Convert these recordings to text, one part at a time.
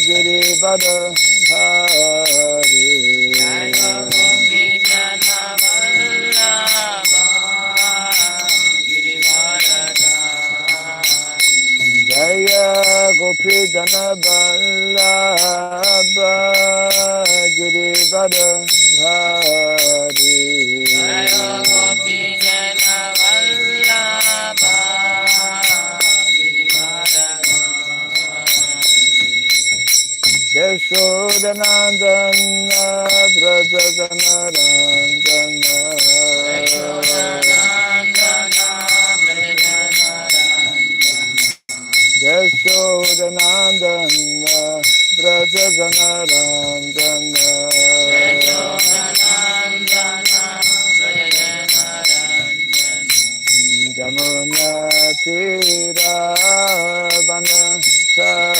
Giridhari Jaya Gopi Jana Vallabha Giridharadhari Jaya Gopi Jana Vallabha Giridhari Jaya Gopi Jana Vallabha Giridharadhari Yashodanandana Brajajanarandana Yashodanandana Brajajanarandana Jamuna Tira Vanachari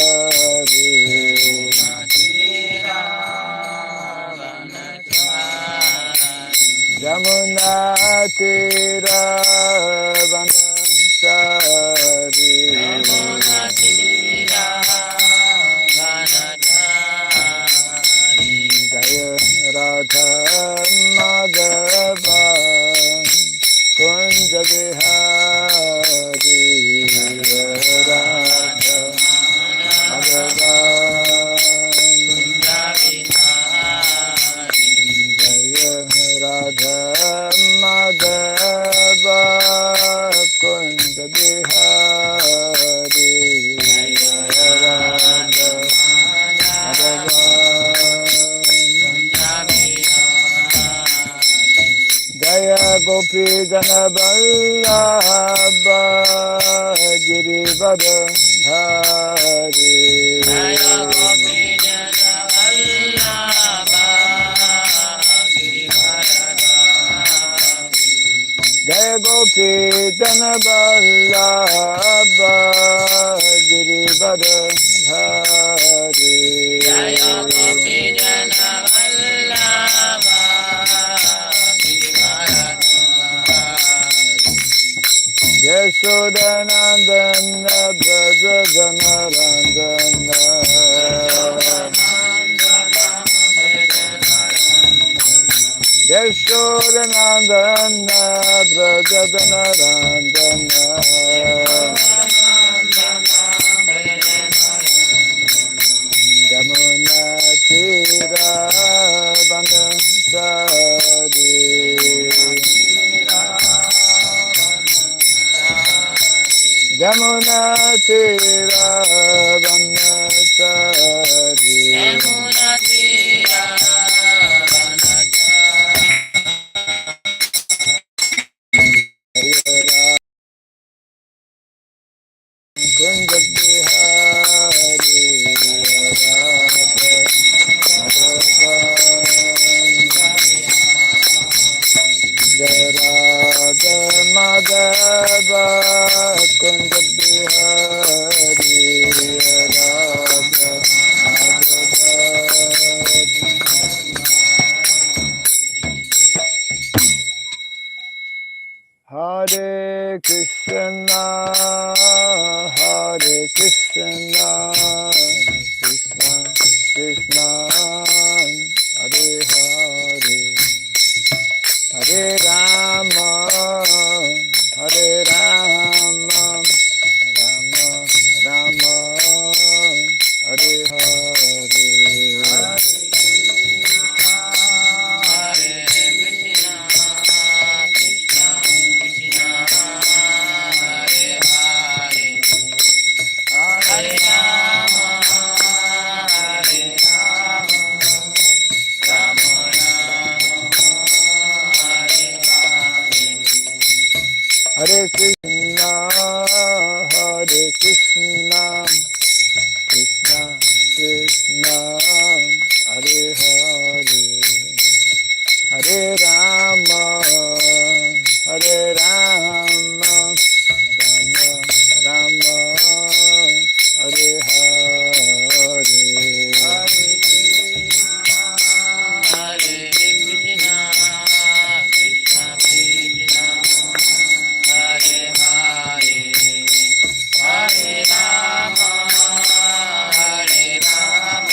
Jamuna Tira Vanachari Jaya Radha Madhava Kunja Bihari Radha Madhava Jaya Radha Madhava Kunja Bihari Radha Madhava Jaya Gopi Jana Vallabha Giridhari Jaya Gopi Jana Vallabha Giridharadhari Jaya Gopi Jana Vallabha Giridhari Jaya Gopi Jana Vallabha Giridharadhari Yashodanandana Brajajanarandana Yashodanandana Brajajanarandana Jamuna Tira Vanachari Jamuna Tira Vanachari Yamuna Tira Kunja Bihari Radha Madhava Kunja Bihari Radha Madhava Hare Krishna, Hare Krishna, Krishna Krishna, Hare Hare, Hare Rama, Hare Rama, Rama Rama, Hare Hare. Hare Krishna, Hare Krishna, Krishna Krishna, Hare Hare, Hare Rama, Hare Rama, Rama Rama, Hare Hare. Hare Rama, Hare Rama,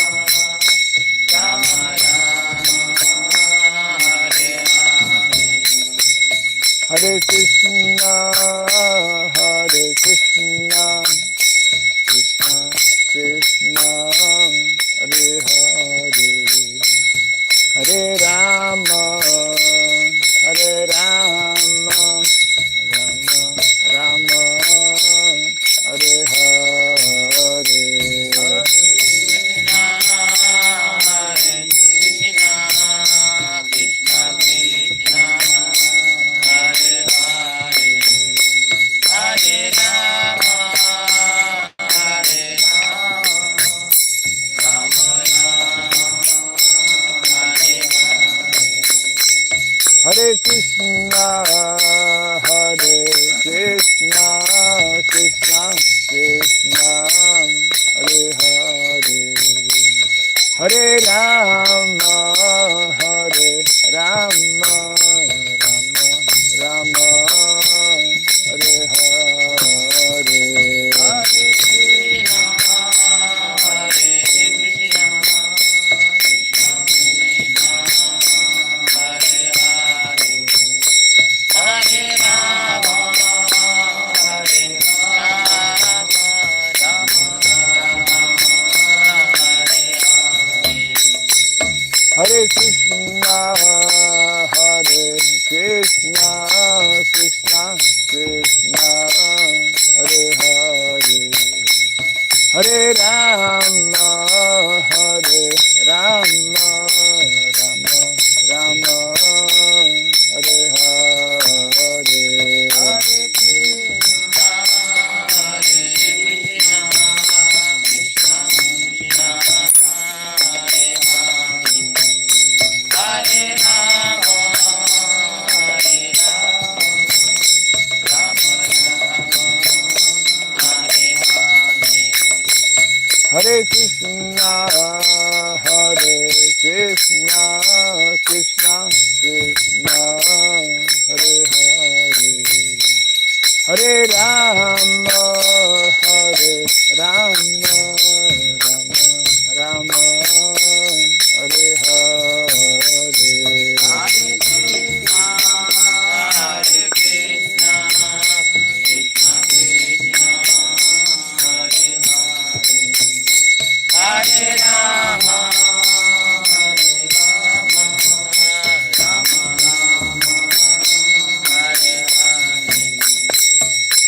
Hare Rama, Hare Rama, Rama Rama, Hare Hare. Hare Krishna, Hare Krishna, Krishna Krishna, Hare Hare, Hare Rama, Hare Rama, Rama Rama, Hare Hare. Hare Krishna, Hare Krishna, Krishna Krishna, Hare Hare, Hare Rama, Hare Rama, Rama Rama, Hare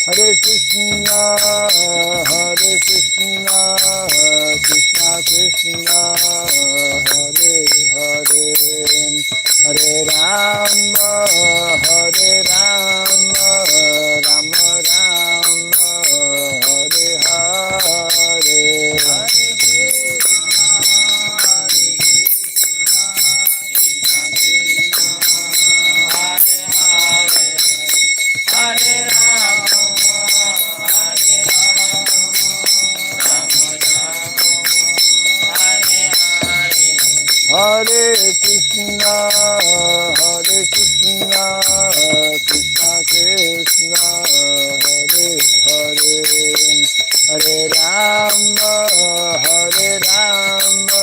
Hare Krishna, Hare Krishna, Krishna Krishna, Hare Hare, Hare Rama, Hare Rama, Rama Rama, Hare Hare. Hare Krishna, Hare Krishna, Krishna Krishna, Hare Hare, Hare Rama, Hare Rama,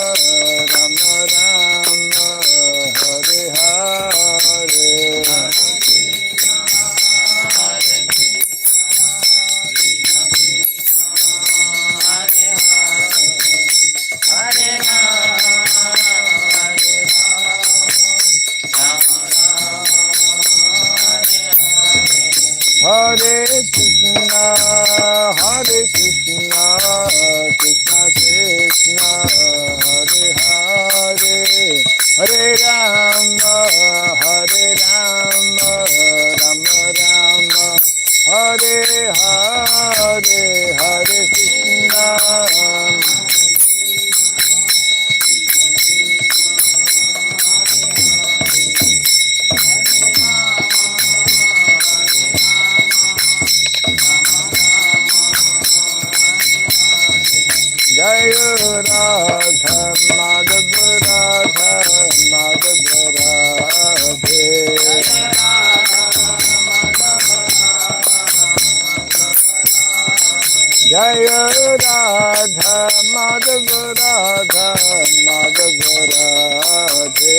Rama Rama, Hare Hare. Hare Krishna, Hare Krishna, Krishna Krishna, Hare Hare, Hare Rama, Hare Rama, Rama Rama, Hare Hare, Hare Krishna. Jai Radha Madhav Radha Madhav Radhe. Jai Radha Madhav Radha Madhav Radhe.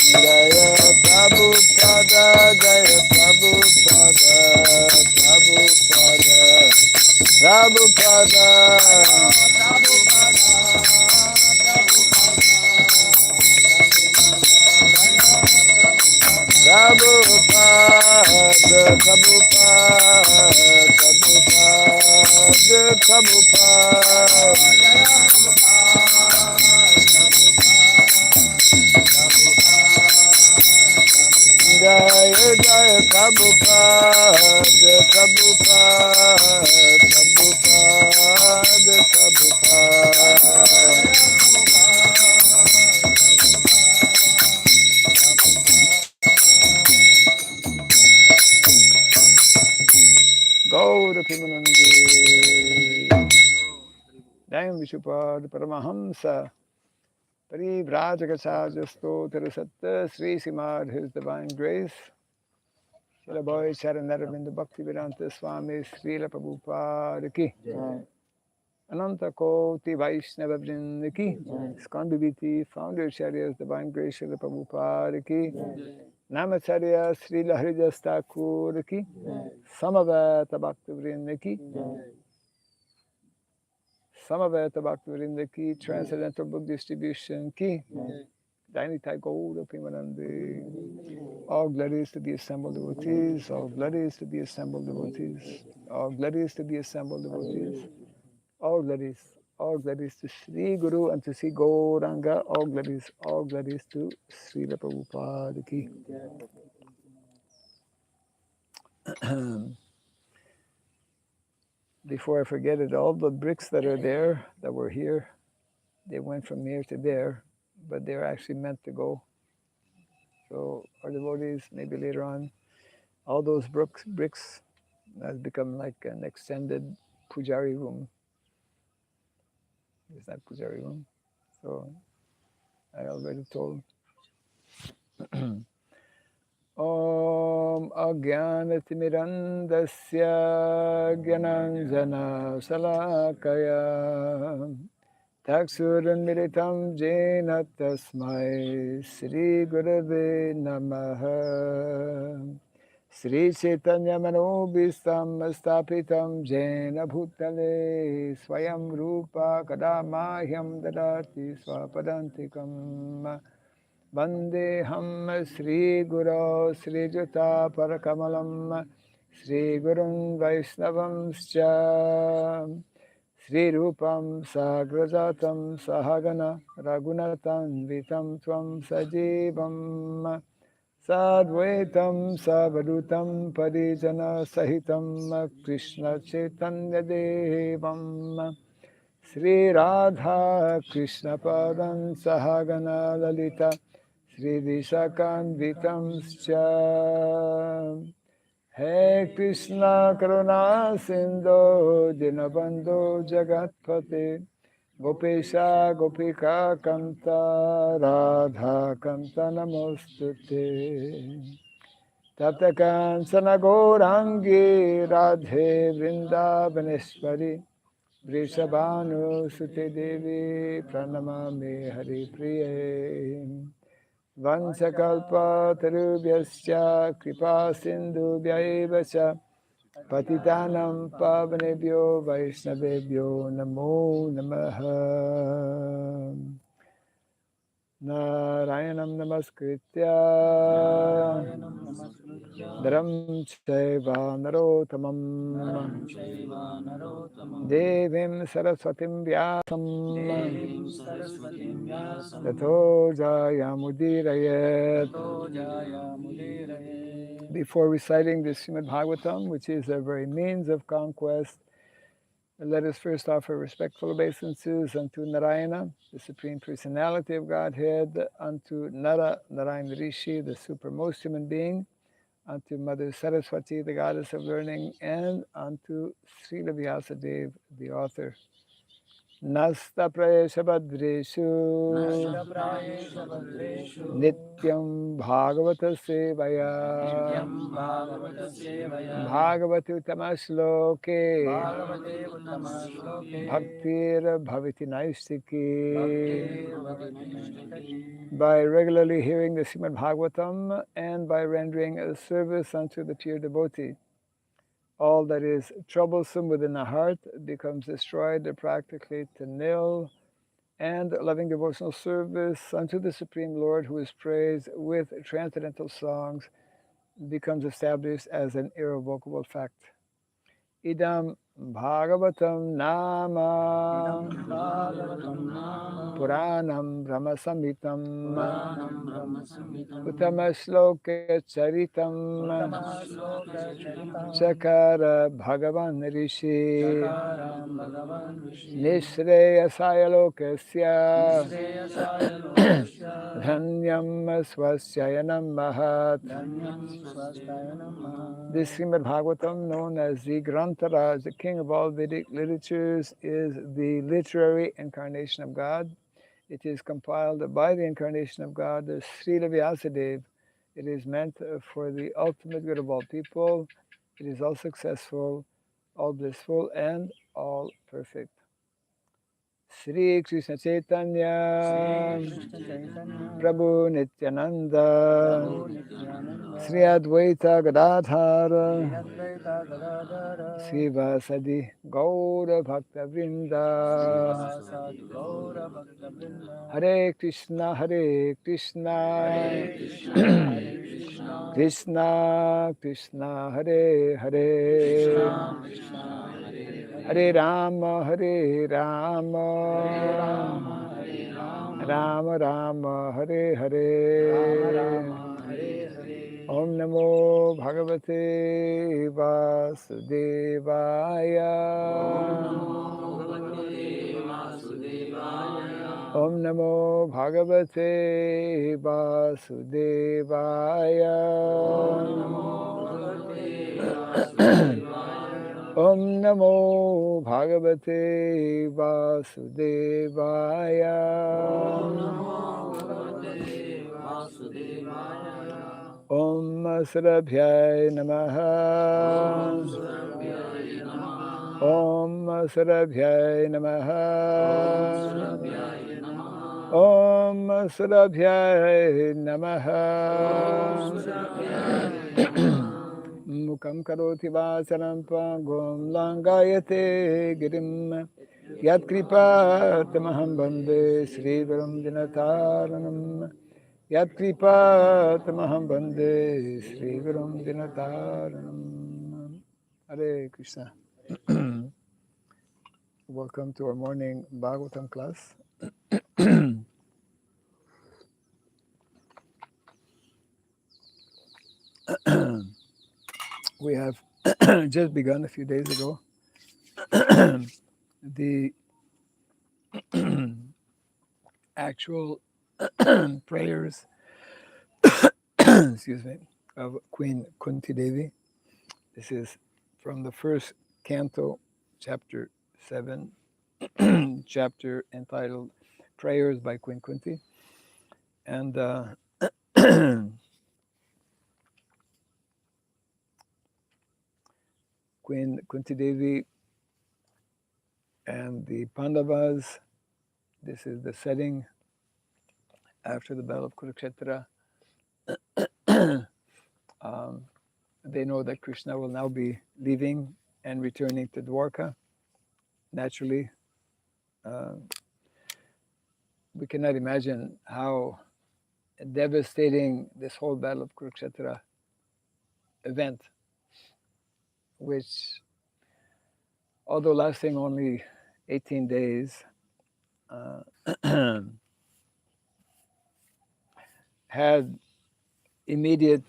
Jaya Prabhupada, Jaya Prabhupada, Prabhupada, Prabhupada. Prabhupada, Prabhupada, Prabhupada, Prabhupada. Jaya Jaya Prabhupada, Prabhupada, Prabhupada, Prabhupada. Gaura Pimanandi. Dayam Vishupad Paramahamsa. Parivrajakasajasto Tirasatta Sri Srimad, His Divine Grace. Srila Bhai Charanaravinda Bhakti Vedanta Swami Srila Prabhupada Ki. Ananta Koti Vaishnava Vrinda Ki. Skandhaviti, Founder Charya's Divine Grace Srila Prabhupada Ki. Namacharya Srila Haridas Thakur Ki. Samaveta Bhakti Vrinda Ki. Samaveta Bhakti Vrinda Ki. Transcendental Book Distribution Ki. Dainitai Gaura Pimanandi. All glories to the assembled devotees, all glories to the assembled devotees, all glories to the assembled devotees, all glories to Sri Guru and to Sri Gauranga, all glories to Srila Prabhupada Ki. Before I forget it, all the bricks that are there, that were here, they went from here to there, but they're actually meant to go. So our devotees, maybe later on, all those bricks has become like an extended pujari room. Is that pujari room? So I already told. Om Agyanatimirandasya Gyananjana Salakaya Taksurunmiritam Jena Tasmai Sri Gurave Namaha Sri Chaitanya Manobhistam Stapitam Jena Bhutale Swayam Rupa Kadamahyam Dadati Swapadantikam Vandeham Sri Guru Sri Juta Parakamalam Sri Gurun Vaisnavamscha Sri Rupam Sagrajatam Sahagana Raghunatan Vitam Tvam Sajivam Sadvaitam Savadutam Parijana Sahitam Krishna Chaitanya Devam Sri Radha Krishna Padam Sahagana Lalita Sri Vishakan Vitamscha He Krishna Karuna Sindhu Dinabandhu Jagatpate Gopesha Gopika Kanta Radha Kanta Namostute Taptakan Sanagaurangi Radhe Vrindavaneshwari Vrishabhanu Suti Devi Pranamami Hari Priye Vanchakalpa Tarubhyascha Kripa Sindhubhyaiva cha Patitanam Pavanebhyo Vaishnavebhyo Namo Namaha Narayanam Namaskritya Dharam Chaiva Narotamam Devim Saraswatim Vyasam Tato Jayamudirayet. Before reciting the Srimad Bhagavatam, which is a very means of conquest, let us first offer respectful obeisances unto Narayana, the Supreme Personality of Godhead, unto Nara, Narayana Rishi, the supermost human being, unto Mother Saraswati, the goddess of learning, and unto Srila Vyasadeva, the author. Nasta Prayesha Badreshu Nityam Bhagavata Sevaya Bhagavati Utamashloke Bhaktir Bhaviti Naistiki. By regularly hearing the Srimad Bhagavatam and by rendering a service unto the pure devotee, all that is troublesome within the heart becomes destroyed practically to nil, and loving devotional service unto the Supreme Lord, who is praised with transcendental songs, becomes established as an irrevocable fact. Idam bhagavatam nama Idam bhagavatam nama puranam brahmasamitam Puranam Brahmasamitam uttama charitam Uttama Shloka Charitam chakara bhagavan rishi Chakaram Bhagavan Rishi nishreyasaya lokasya Nishreyasaya Lokasya dhanyam swasyayanam mahat. Dhanyam Swastayanam This Srimad Bhagavatam, known as the Grantaraj, the king of all Vedic literatures, is the literary incarnation of God. It is compiled by the incarnation of God, the Srila Vyasadeva. It is meant for the ultimate good of all people. It is all successful, all blissful, and all perfect. Sri Krishna Chaitanya, Sri Krishna Chaitanya Prabhu Nityananda, Prabhu Sri Nityananda Advaita Sri Gadadhara, Advaita Gadadhara Srivasadi Gaura Bhakta Vrinda. Srivasadi Gaura Bhakta Vrinda Hare Krishna, Hare Hare Krishna, Krishna Hare Krishna Krishna Krishna, Hare Hare, Krishna Krishna Hare Hare Hare Rama, Hare Hare Rama, Rama Hare Rama Rama Rama, Hare Rama Hare. Rama Hare Hare Om Namo Bhagavate Om Vasudevaya. Namo Bhagavate Vasudevaya Om Namo Bhagavate Om Vasudevaya. Namo Bhagavate Vasudevaya Om Namo Bhagavate Vasudevaya. Om Namo Bhagavate Vasudevaya Om Sarabhyay Om Namaha. Surabhyaya Namaha Om Sarabhyay Om Namaha. Surabhyaya Namaha Om Sarabhyay Om Namaha. Surabhyaya Namaha Mukam karoti vasaram pangom langayate girim. Yat kripa tamaham bande Sri Gurum Dinataranam. Yat kripa tamaham bande Sri Gurum Dinataranam. Hare Krishna. Welcome to our morning Bhagavatam class. We have just begun a few days ago the actual prayers excuse me, of Queen Kunti Devi. This is from the first canto, chapter 7, chapter entitled Prayers by Queen Kunti. And Queen Kunti Devi and the Pandavas, this is the setting after the Battle of Kurukshetra. They know that Krishna will now be leaving and returning to Dwarka. Naturally, we cannot imagine how devastating this whole Battle of Kurukshetra event, which, although lasting only 18 days, had immediate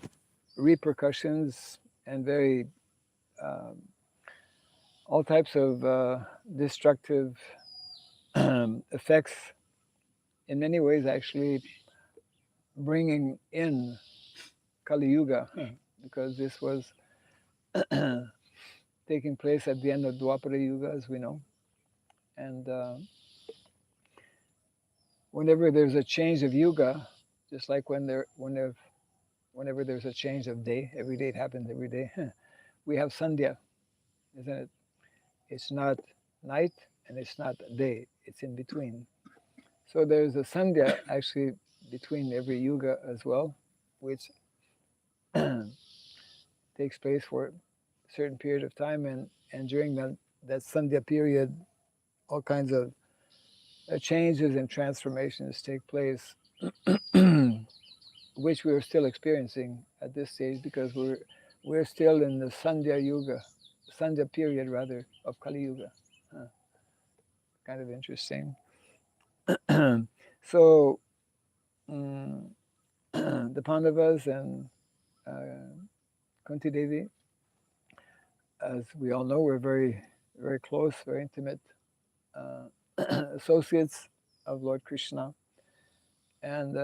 repercussions and very all types of destructive effects, in many ways actually bringing in Kali Yuga, because this was taking place at the end of Dwapara Yuga, as we know. And whenever there's a change of yuga, just like whenever there's a change of day, every day it happens every day, we have Sandhya, isn't it? It's not night and it's not day, it's in between. So there's a Sandhya actually between every yuga as well, which takes place for a certain period of time, and during that Sandhya period, all kinds of changes and transformations take place, which we're still experiencing at this stage because we're still in the Sandhya Yuga. Sandhya period rather of Kali Yuga. Kind of interesting. So the Pandavas and Kunti Devi, as we all know, were very, very close, very intimate associates of Lord Krishna. And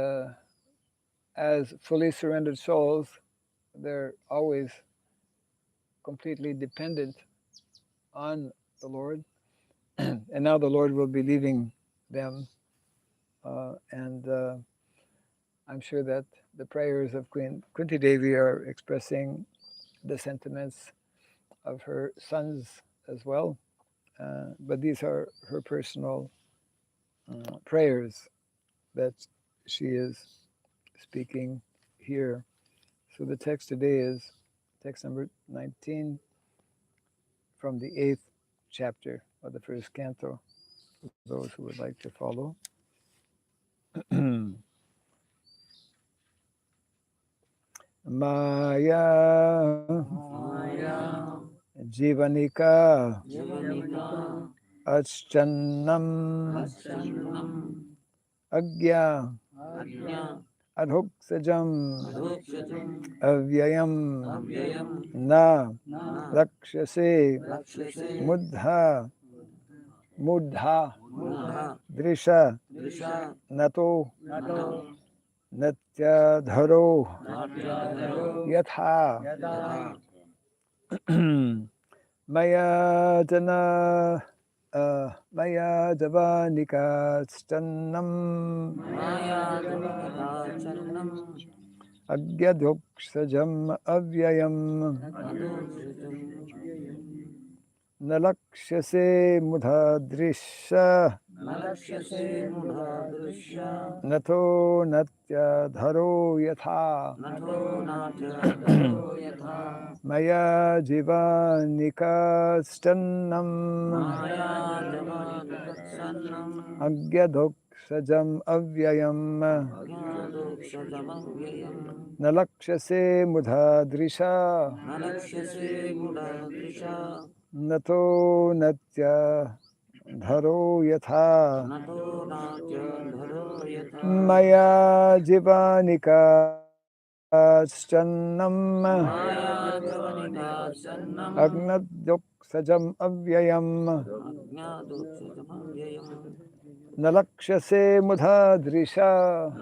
as fully surrendered souls, they're always completely dependent on the Lord. And now the Lord will be leaving them. And I'm sure that the prayers of Queen Kunti Devi are expressing the sentiments of her sons as well. But these are her personal prayers that she is speaking here. So the text today is text number 19 from the 8th chapter of the first canto, for those who would like to follow. Maya Jivanika Achannam Agya Adhoksajam Avyayam Na Lakshase Mudha Drisha Nato Natyadharo Yatha Maya Javanika Stannam Agyadhoksajam Avyayam Nalakshase Mudha Nato Natyadharo Yatha Maya Jivanika Stannam Agyadhoksajam Avyayam Nalakshase Mudha Drisha Nato Natya Dharo Yatha Maya Jivanika Stannam Agnadoksajam Avyayam Nalakshase Mudha Drisha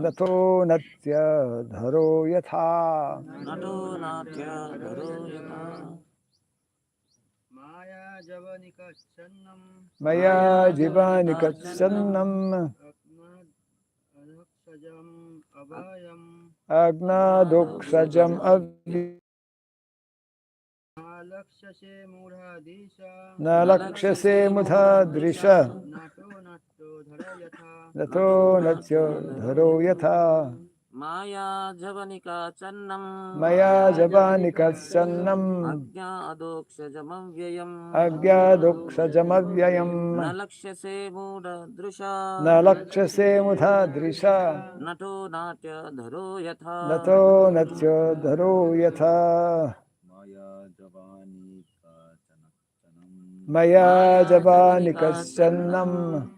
Nato Natya Dharo Yatha Maya Jivanika Sannam Agnadoksajam Nalakshase Mudha Drisha Nato Natyo Dharo Yatha Maya Javanika Channam Maya Javanika Sannam Agyadoksajamavyayam Nalakshase Mudha Drisha Nalakshase Mudha Drisha Nato Natya Dharo Yatha Nato Natyo Dharo Yatha Maya Javanika Sannam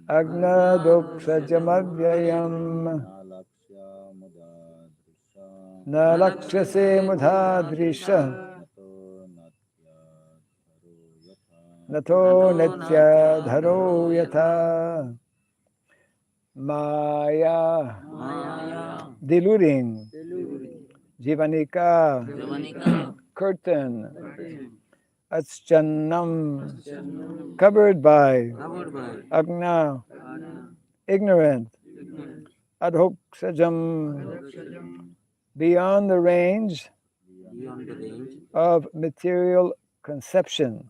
Agnadoksajamavyayam Nalakshase Mudha Drisha Nato Natya Dharo Yatha Maya deluding Jivanika curtain Aschannam covered by Agna ignorant Adhoksajam beyond the range of material conception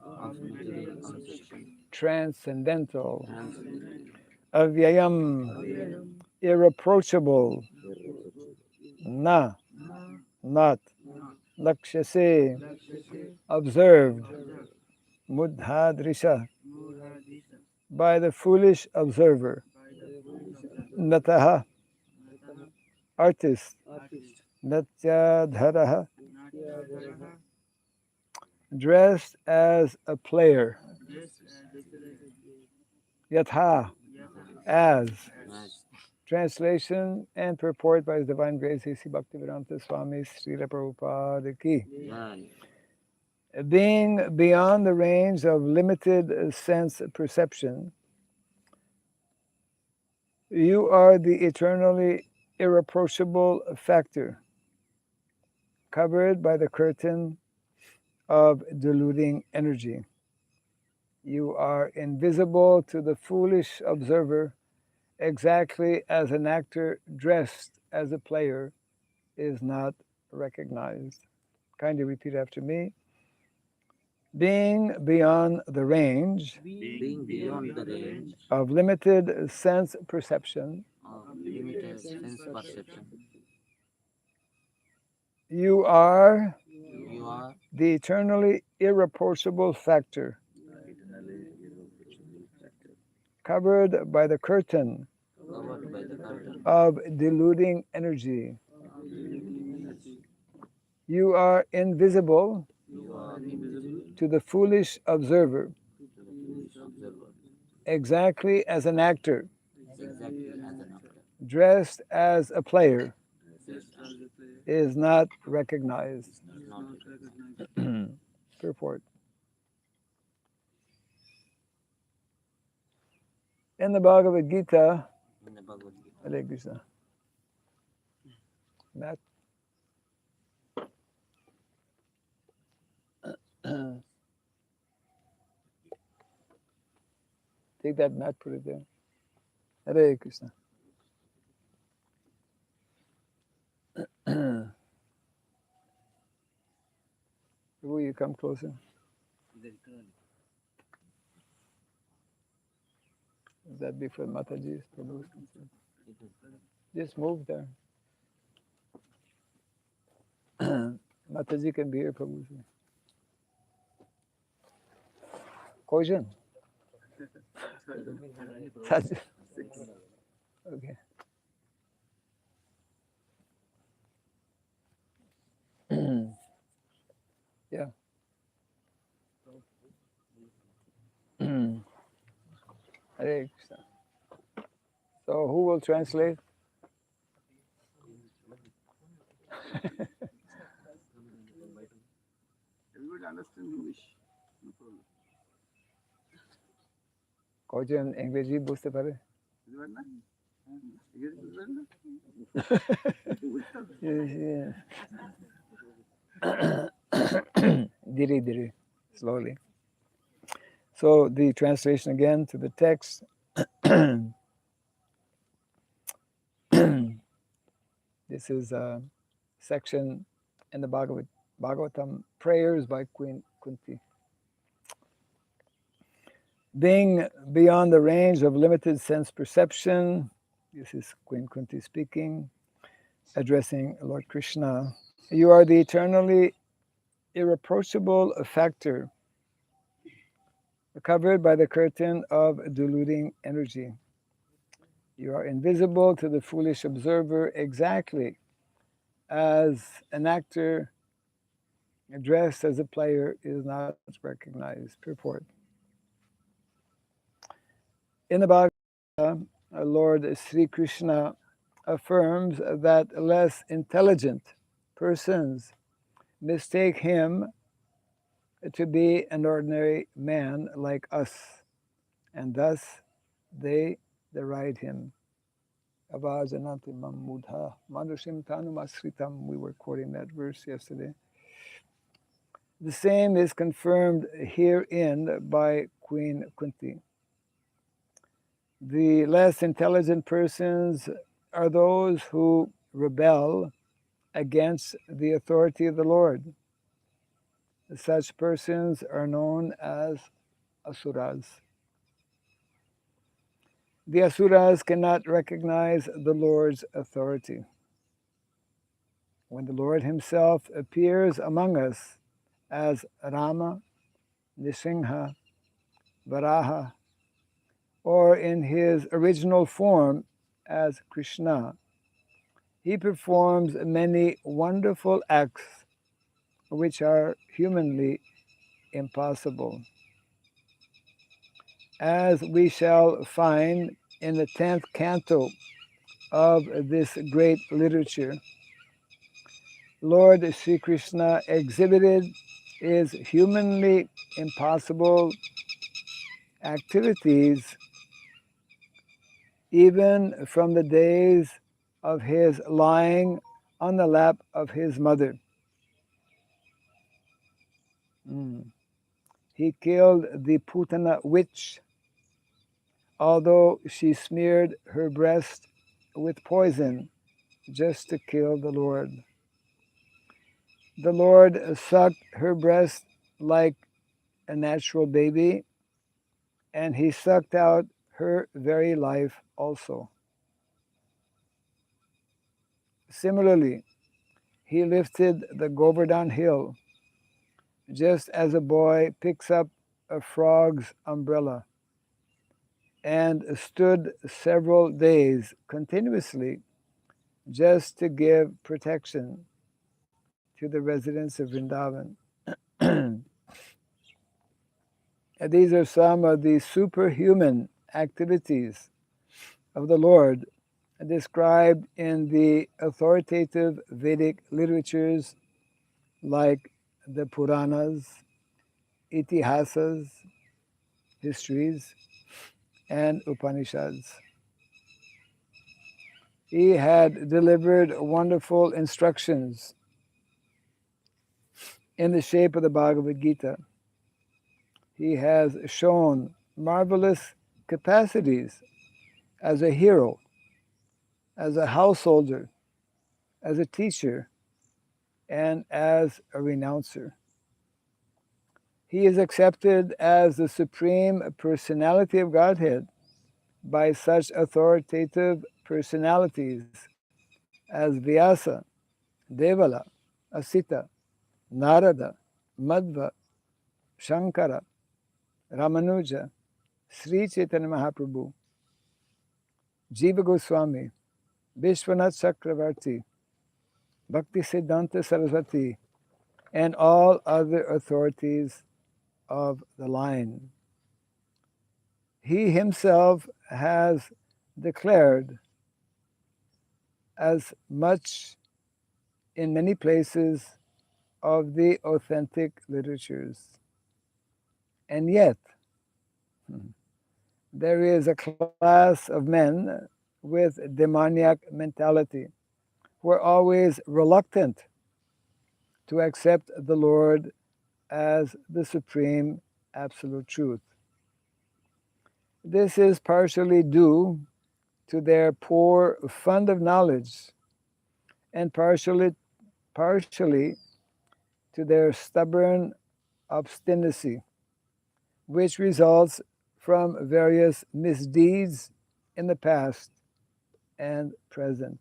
transcendental Avyayam irreproachable Na not Lakshase observed Mudhadrisha by the foolish observer Nataha artist Natyadharaha, dressed as a player. Yatha, as. Translation and purport by His Divine Grace A.C. Bhaktivedanta Swami Srila Prabhupada Ki. Jai. Being beyond the range of limited sense perception, you are the eternally irreproachable factor, covered by the curtain of deluding energy. You are invisible to the foolish observer, exactly as an actor dressed as a player is not recognized. Kindly repeat after me. Being beyond the range Being beyond the range of limited sense perception, of limited sense perception, you are you are the eternally irreproachable factor, covered by the curtain covered by the curtain of deluding energy. You are invisible you are invisible to the foolish observer, to the foolish observer, exactly as an actor exactly as an actor. dressed as a player Just as a player is not recognized. is not recognized. Purport. In the Bhagavad Gita, In the Bhagavad Gita, Hare Krishna, Matt, take that mat, put it there. Hare Krishna. Will you come closer? Is that before Mataji's Prabhu's concerned? Just move there. Mataji can be here, Prabhu. Kojan? Okay. Yeah. Hare Krishna. So who will translate? Everybody understand English. No problem. Kojan ইংরেজি বুঝতে পারে? বুঝতে পারেন না? ইংরেজি বুঝতে পারেন না? Diri diri, slowly. So the translation again to the text. This is a section in the Bhagavatam, prayers by Queen Kunti. Being beyond the range of limited sense perception, this is Queen Kunti speaking, addressing Lord Krishna. You are the eternally irreproachable factor, covered by the curtain of deluding energy. You are invisible to the foolish observer, exactly as an actor dressed as a player is not recognized. Purport. In the Bhagavad Gita, Lord Sri Krishna affirms that less intelligent persons mistake him to be an ordinary man like us, and thus they deride him. Avajanati mamudha manushim tanumasritam. We were quoting that verse yesterday. The same is confirmed herein by Queen Kunti. The less intelligent persons are those who rebel against the authority of the Lord. Such persons are known as asuras. The asuras cannot recognize the Lord's authority. When the Lord himself appears among us as Rama, Nisingha, Varaha, or in his original form as Krishna, He performs many wonderful acts which are humanly impossible. As we shall find in the 10th canto of this great literature, Lord Sri Krishna exhibited his humanly impossible activities even from the days of his lying on the lap of his mother. He killed the Putana witch, although she smeared her breast with poison just to kill the Lord. The Lord sucked her breast like a natural baby, and he sucked out her very life also. Similarly, he lifted the Govardhan hill just as a boy picks up a frog's umbrella, and stood several days continuously just to give protection to the residents of Vrindavan. These are some of the superhuman activities of the Lord described in the authoritative Vedic literatures like the Puranas, Itihasas, histories, and Upanishads. He had delivered wonderful instructions in the shape of the Bhagavad Gita. He has shown marvelous capacities as a hero, as a householder, as a teacher, and as a renouncer. He is accepted as the Supreme Personality of Godhead by such authoritative personalities as Vyasa, Devala, Asita, Narada, Madhva, Shankara, Ramanuja, Sri Chaitanya Mahaprabhu, Jiva Goswami, Vishwanath Chakravarti, Bhakti Siddhanta Saraswati, and all other authorities of the line. He himself has declared as much in many places of the authentic literatures. And yet, there is a class of men with demoniac mentality who are always reluctant to accept the Lord as the supreme absolute truth. This is partially due to their poor fund of knowledge and partially to their stubborn obstinacy, which results from various misdeeds in the past and present.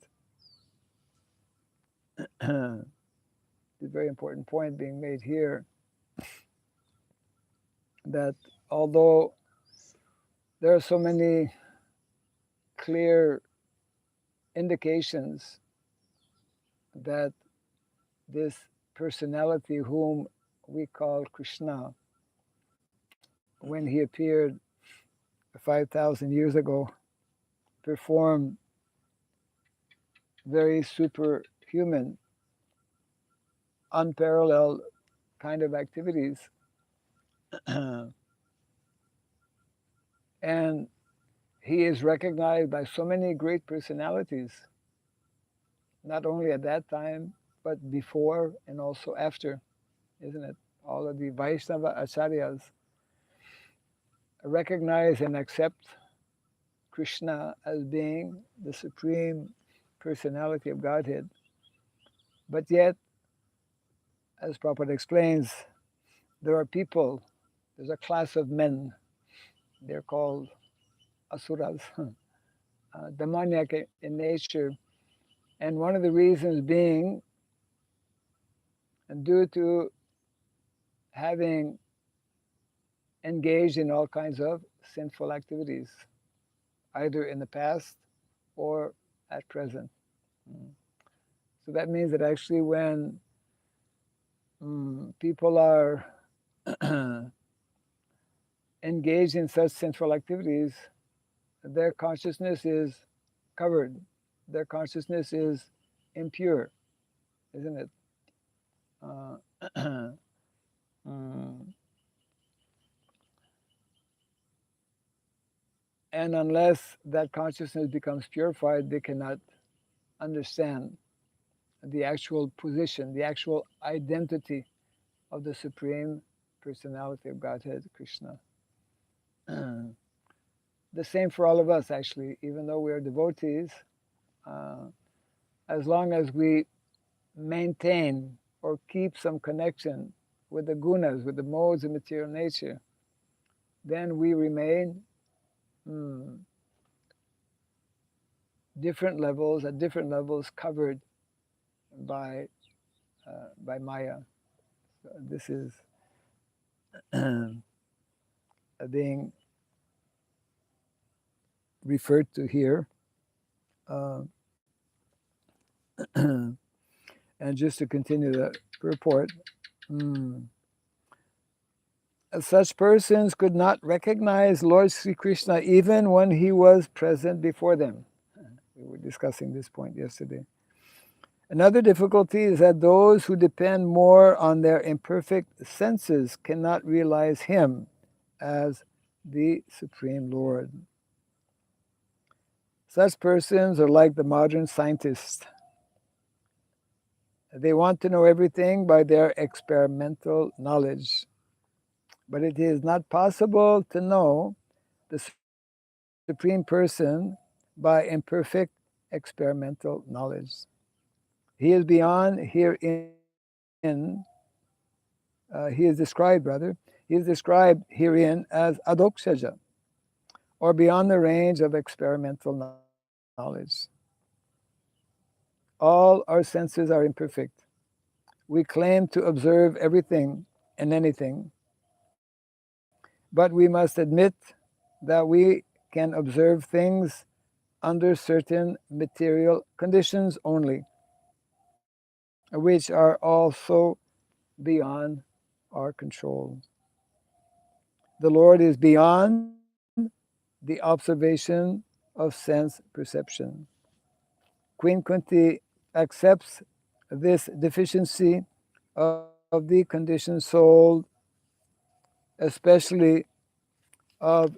A very important point being made here that although there are so many clear indications that this personality whom we call Krishna, when he appeared 5,000 years ago, performed very superhuman, unparalleled kind of activities. And he is recognized by so many great personalities, not only at that time, but before and also after, isn't it? All of the Vaishnava acharyas recognize and accept Krishna as being the supreme personality of Godhead. But yet, as Prabhupada explains, there are people, there's a class of men, they're called asuras, demoniac in nature. And one of the reasons being due to having engaged in all kinds of sinful activities, either in the past or at present. So that means that actually when people are engaged in such sensual activities, their consciousness is covered. Their consciousness is impure, isn't it? Mm. And unless that consciousness becomes purified, they cannot understand the actual position, the actual identity of the Supreme Personality of Godhead, Krishna. The same for all of us, actually, even though we are devotees, as long as we maintain or keep some connection with the gunas, with the modes of material nature, then we remain at different levels covered by Maya. So this is being referred to here. And just to continue the report, such persons could not recognize Lord Sri Krishna even when he was present before them. We were discussing this point yesterday. Another difficulty is that those who depend more on their imperfect senses cannot realize him as the Supreme Lord. Such persons are like the modern scientists. They want to know everything by their experimental knowledge. But it is not possible to know the Supreme Person by imperfect experimental knowledge. He is beyond herein, he is described herein as adokshaja, or beyond the range of experimental knowledge. All our senses are imperfect. We claim to observe everything and anything, but we must admit that we can observe things under certain material conditions only, which are also beyond our control. The Lord is beyond the observation of sense perception. Queen Kunti accepts this deficiency of the conditioned soul, especially of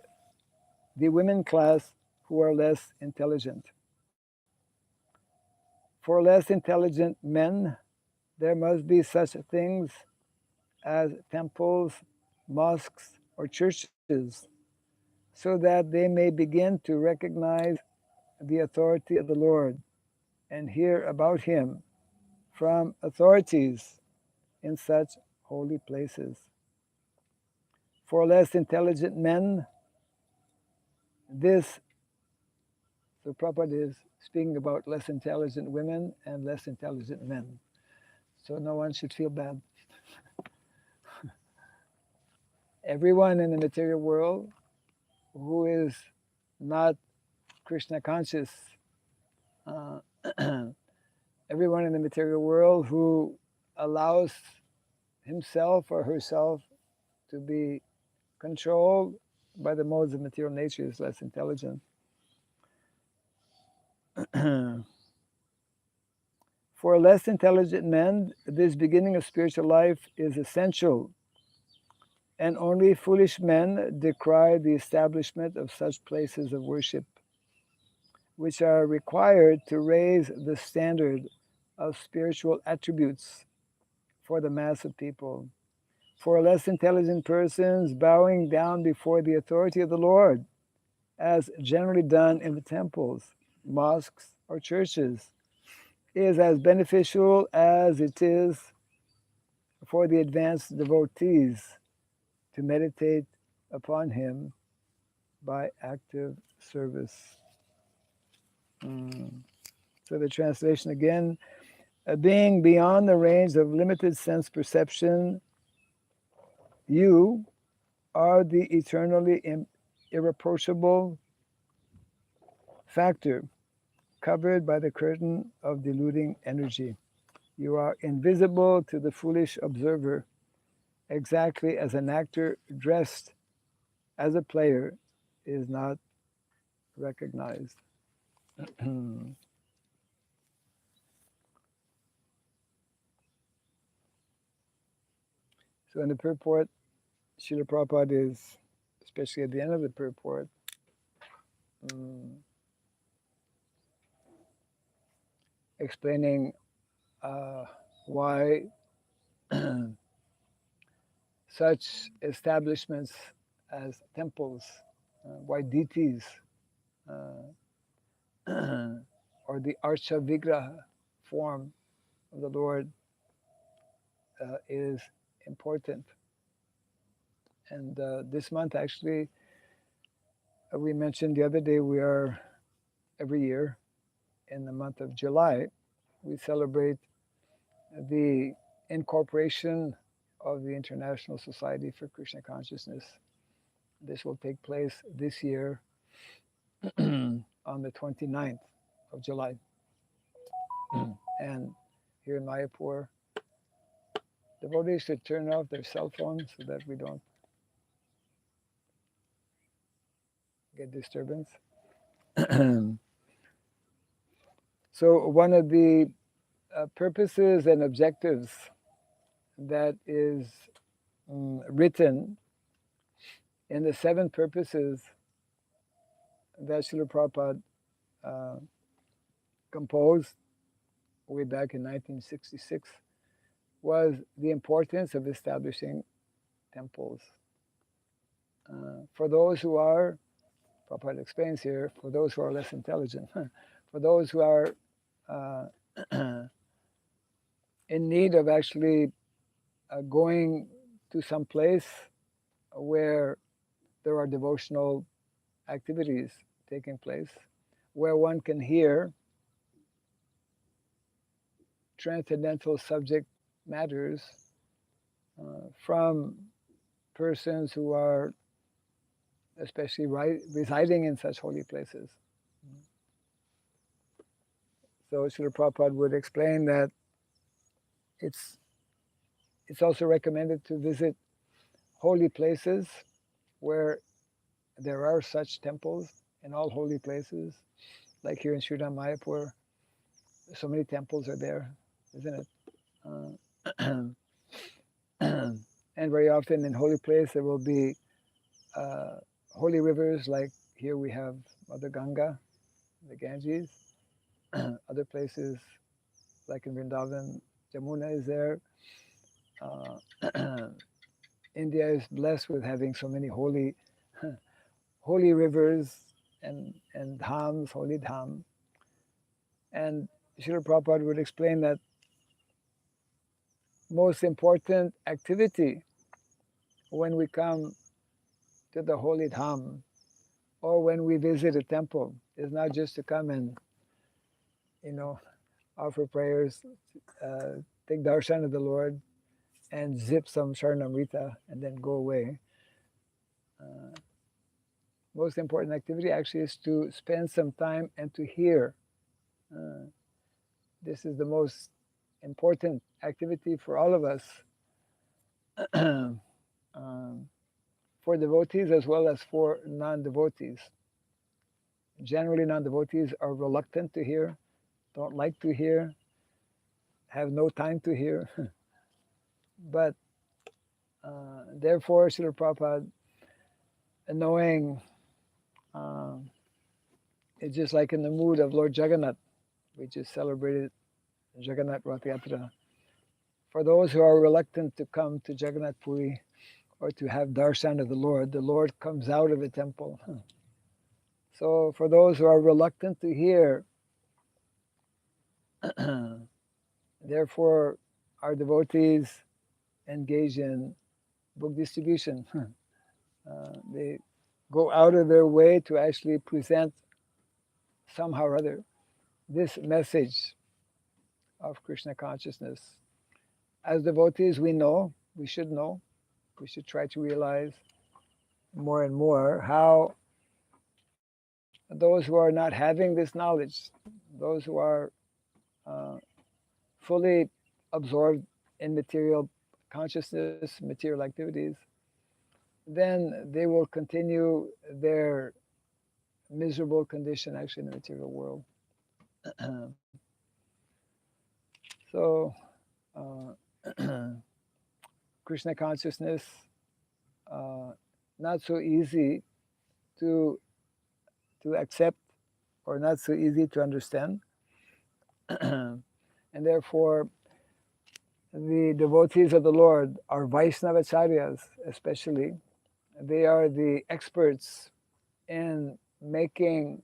the women class who are less intelligent. For less intelligent men, there must be such things as temples, mosques, or churches, so that they may begin to recognize the authority of the Lord and hear about him from authorities in such holy places. For less intelligent men, this, so Prabhupada is speaking about less intelligent women and less intelligent men. So no one should feel bad. Everyone in the material world who is not Krishna conscious, everyone in the material world who allows himself or herself to be controlled by the modes of material nature is less intelligent. For less intelligent men, this beginning of spiritual life is essential, and only foolish men decry the establishment of such places of worship, which are required to raise the standard of spiritual attributes for the mass of people. For less intelligent persons, bowing down before the authority of the Lord, as generally done in the temples, mosques, or churches, is as beneficial as it is for the advanced devotees to meditate upon him by active service. So the translation again, being beyond the range of limited sense perception, you are the eternally irreproachable factor covered by the curtain of deluding energy. You are invisible to the foolish observer, exactly as an actor dressed as a player is not recognized. So in the purport, Srila Prabhupada is, especially at the end of the purport, explaining why such establishments as temples, why deities, or the Archa Vigraha form of the Lord is important. And this month, actually, we mentioned the other day, we are every year in the month of July, we celebrate the incorporation of the International Society for Krishna Consciousness. This will take place this year on the 29th of July. And here in Mayapur, devotees should turn off their cell phones so that we don't get disturbance. So one of the purposes and objectives that is written in the 7 purposes that Srila Prabhupada composed way back in 1966 was the importance of establishing temples. For those who are, Prabhupada explains here, for those who are less intelligent, for those who are in need of actually going to some place where there are devotional activities taking place, where one can hear transcendental subject matters from persons who are especially residing in such holy places. So Srila Prabhupada would explain that it's also recommended to visit holy places where there are such temples in all holy places, like here in Sridham, Mayapur. So many temples are there, isn't it? And very often in holy place there will be holy rivers, like here we have Mother Ganga, the Ganges. Other places, like in Vrindavan, Jamuna is there. India is blessed with having so many holy rivers and dhams, holy dham. And Srila Prabhupada would explain that most important activity when we come to the holy dham or when we visit a temple is not just to come and, offer prayers, take darshan of the Lord, and zip some Sharanamrita and then go away. Most important activity actually is to spend some time and to hear. This is the most important activity for all of us, for devotees as well as for non-devotees. Generally, non-devotees are reluctant to hear, don't like to hear, have no time to hear. But therefore, Srila Prabhupada, knowing it's just like in the mood of Lord Jagannath, we just celebrated Jagannath Rath Yatra. For those who are reluctant to come to Jagannath Puri or to have darshan of the Lord comes out of the temple. So for those who are reluctant to hear, therefore our devotees engage in book distribution. They go out of their way to actually present somehow or other this message of Krishna consciousness. As devotees, we should try to realize more and more how those who are not having this knowledge, those who are fully absorbed in material consciousness, material activities, then they will continue their miserable condition actually in the material world. So, Krishna consciousness, uh, not so easy to accept or not so easy to understand. And therefore, the devotees of the Lord, our Vaishnavacharyas especially, they are the experts in making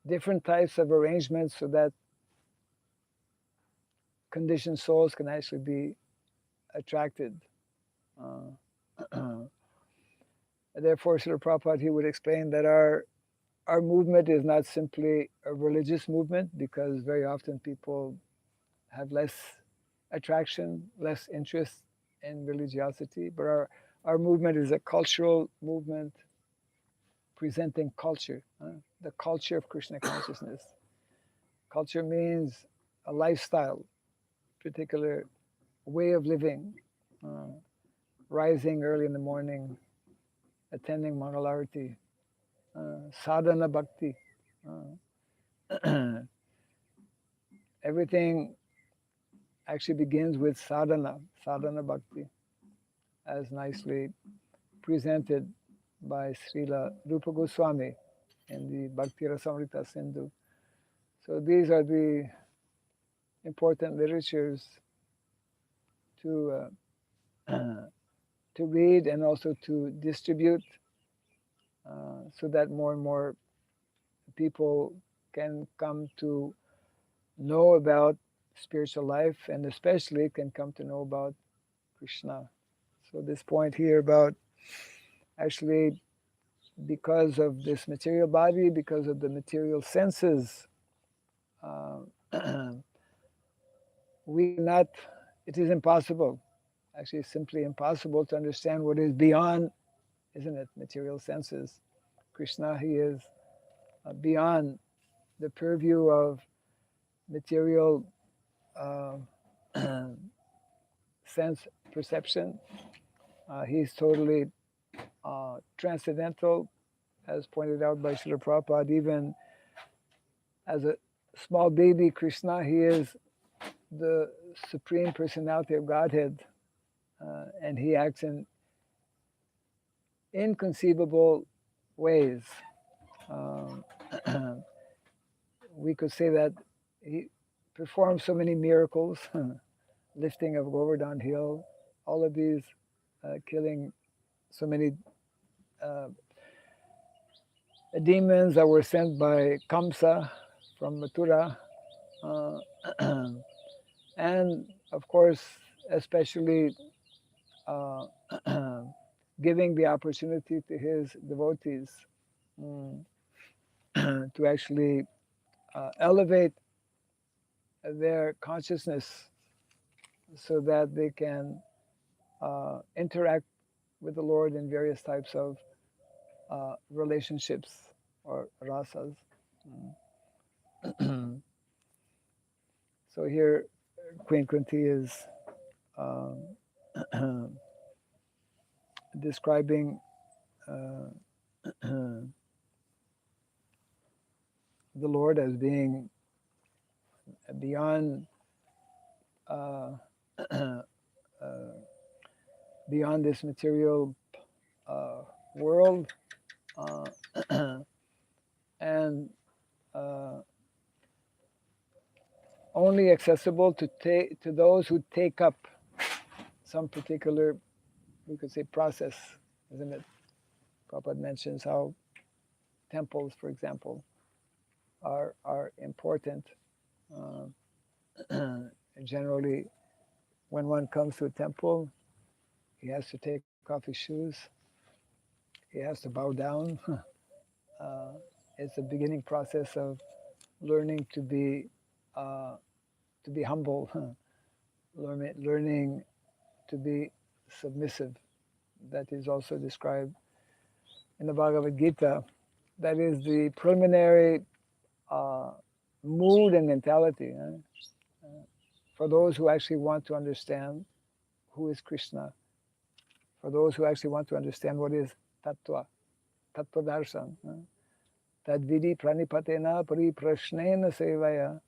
different types of arrangements so that conditioned souls can actually be attracted. Therefore, Srila Prabhupada, he would explain that our movement is not simply a religious movement, because very often people have less attraction, less interest in religiosity, but our movement is a cultural movement presenting culture, the culture of Krishna consciousness. Culture means a lifestyle, particular way of living, uh, rising early in the morning, attending Mangalarti, sadhana bhakti. Everything actually begins with sadhana bhakti, as nicely presented by Srila Rupa Goswami in the Bhakti Rasamrita Sindhu. So these are the important literatures to to read and also to distribute, so that more and more people can come to know about spiritual life, and especially can come to know about Krishna. So this point here about actually, because of this material body, because of the material senses, uh, we not, it is impossible, actually simply impossible to understand what is beyond, isn't it, material senses. Krishna, he is beyond the purview of material uh, sense perception. He's totally transcendental, as pointed out by Srila Prabhupada. Even as a small baby, Krishna, he is the Supreme Personality of Godhead, and he acts in inconceivable ways. Um, we could say that he performed so many miracles, lifting of Govardhan Hill, all of these, killing so many uh, demons that were sent by Kamsa from Mathura, uh, and of course, especially uh, giving the opportunity to his devotees mm, to actually elevate their consciousness so that they can interact with the Lord in various types of relationships or rasas. So here, Queen Kunti is um, describing the Lord as being beyond uh, beyond this material world, uh, and only accessible to those who take up some particular, we could say, process, isn't it? Prabhupada mentions how temples, for example, are important. Generally, when one comes to a temple, he has to take off his shoes. He has to bow down. uh, it's a beginning process of learning uh, to be humble, learning to be submissive. That is also described in the Bhagavad Gita. That is the preliminary mood and mentality. for those who actually want to understand who is Krishna, for those who actually want to understand what is tattva, tattva darshan. Tadvidi pranipatena pariprashnena sevaya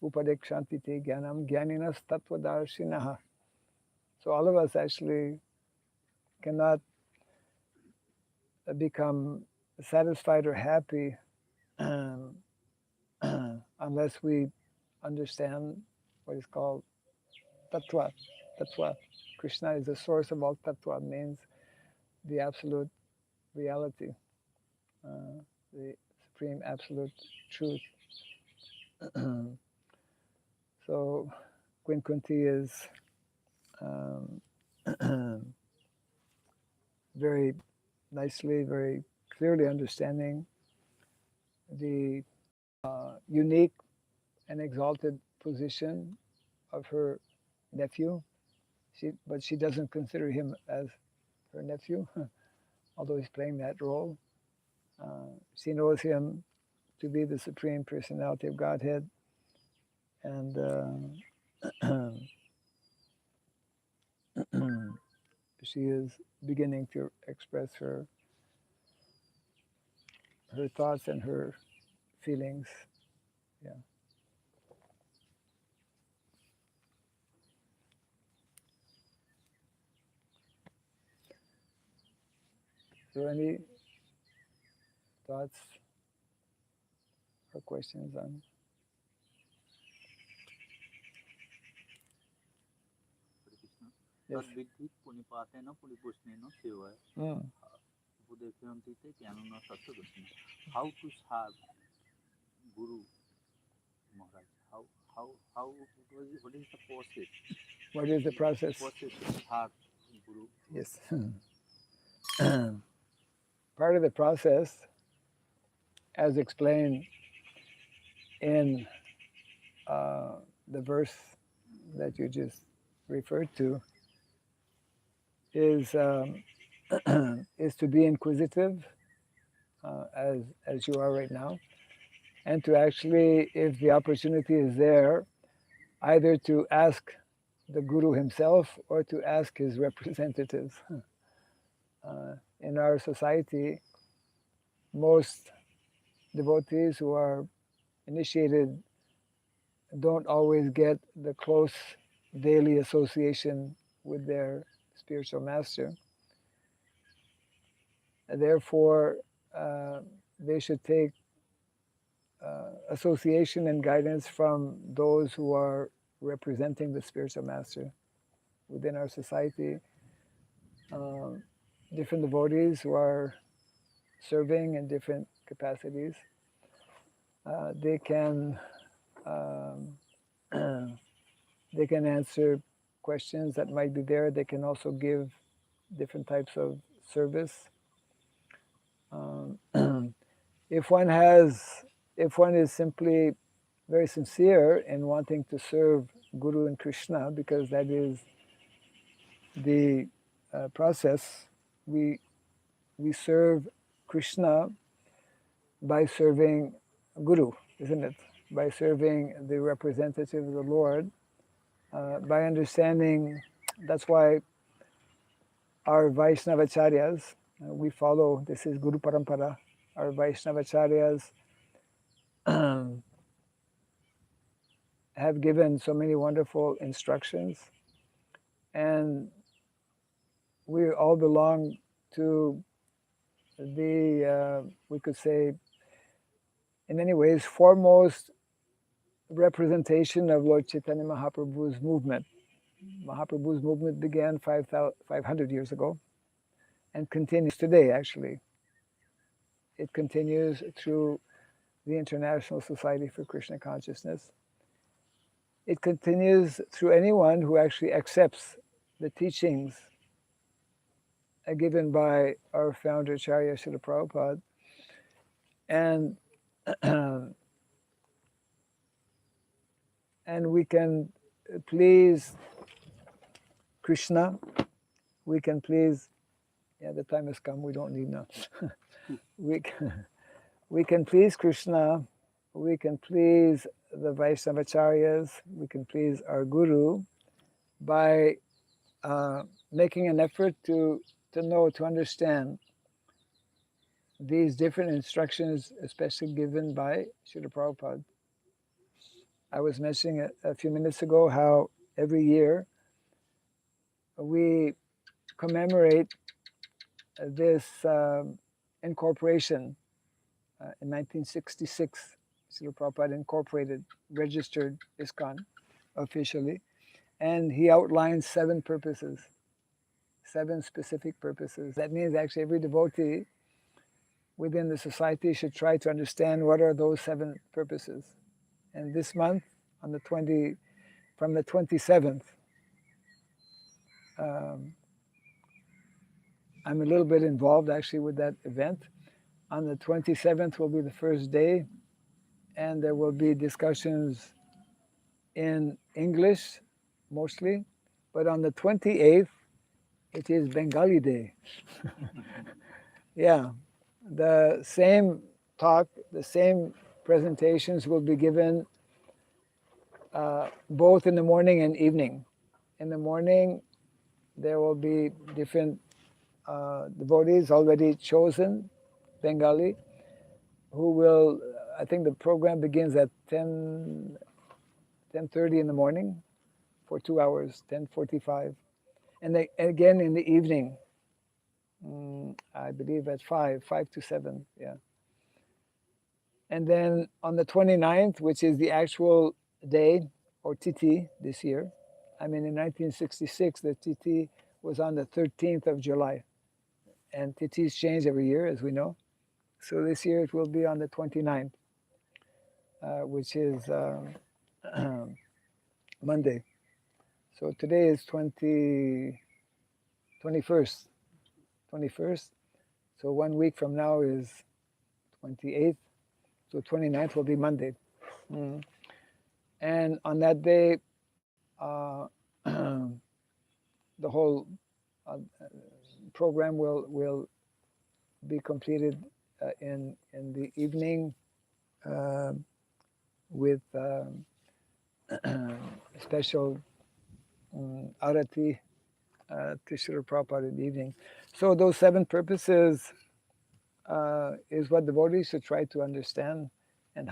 upadekshanti te jnanam jnaninas tattva darshinaha. So all of us actually cannot become satisfied or happy unless we understand what is called tattva. Tattva. Krishna is the source of all tattva, means the absolute reality, the supreme absolute truth. So Queen Kunti is very nicely, very clearly understanding the unique and exalted position of her nephew. But she doesn't consider him as her nephew, although he's playing that role. She knows him to be the Supreme Personality of Godhead, and she is beginning to express her thoughts and her feelings. Yeah. So any thoughts or questions on? Yes. तद्विद्धि पुनिपातेन पुनिपुष्णेन सेवया बुद्धेभ्यन्ति ज्ञानेन तत्त्वदर्शिनः. How to serve Guru Maharaj? How what is the process? What is the process? Process to serve Guru. Yes. Part of the process, as explained in the verse that you just referred to, is is to be inquisitive, as you are right now, and to actually, if the opportunity is there, either to ask the Guru himself or to ask his representatives. In our society, most devotees who are initiated don't always get the close daily association with their spiritual master. Therefore, they should take association and guidance from those who are representing the spiritual master within our society. Different devotees who are serving in different capacities, they can they can answer questions that might be there. They can also give different types of service. If one is simply very sincere in wanting to serve Guru and Krishna, because that is the process, we serve Krishna by serving Guru, isn't it? By serving the representative of the Lord, by understanding. That's why our Vaishnavacharyas, we follow, this is Guru Parampara, our Vaishnavacharyas have given so many wonderful instructions, and we all belong to the, we could say, in many ways, foremost representation of Lord Chaitanya Mahaprabhu's movement. Mahaprabhu's movement began 500 years ago and continues today, actually. It continues through the International Society for Krishna Consciousness. It continues through anyone who actually accepts the teachings given by our founder, Acharya Srila Prabhupada. And and we can please Krishna, we can please, the time has come, we don't need now. we can please Krishna we can please the Vaishnavacharyas, we can please our Guru by making an effort to know, to understand these different instructions, especially given by Srila Prabhupada. I was mentioning a few minutes ago how every year we commemorate this incorporation. In 1966, Srila Prabhupada incorporated, registered ISKCON officially, and he outlined 7 purposes, 7 specific purposes. That means actually every devotee within the society should try to understand what are those 7 purposes. And this month, on the from the 27th, I'm a little bit involved actually with that event. On the 27th will be the first day, and there will be discussions in English mostly, but on the 28th, it is Bengali Day. Yeah, the same talk, the same presentations will be given both in the morning and evening. In the morning, there will be different devotees already chosen, Bengali, who will, I think the program begins at 10:30 in the morning for 2 hours, 10:45. And again in the evening, I believe at 5 to 7, yeah. And then on the 29th, which is the actual day, or Tithi this year, I mean in 1966, the Tithi was on the 13th of July. And Tithis change every year, as we know. So this year it will be on the 29th, which is Monday. So today is 21st. So 1 week from now is 28th. So 29th will be Monday. And on that day, the whole program will be completed in the evening with special arati to Srila Prabhupada in the evening. So those 7 purposes is what devotees should try to understand and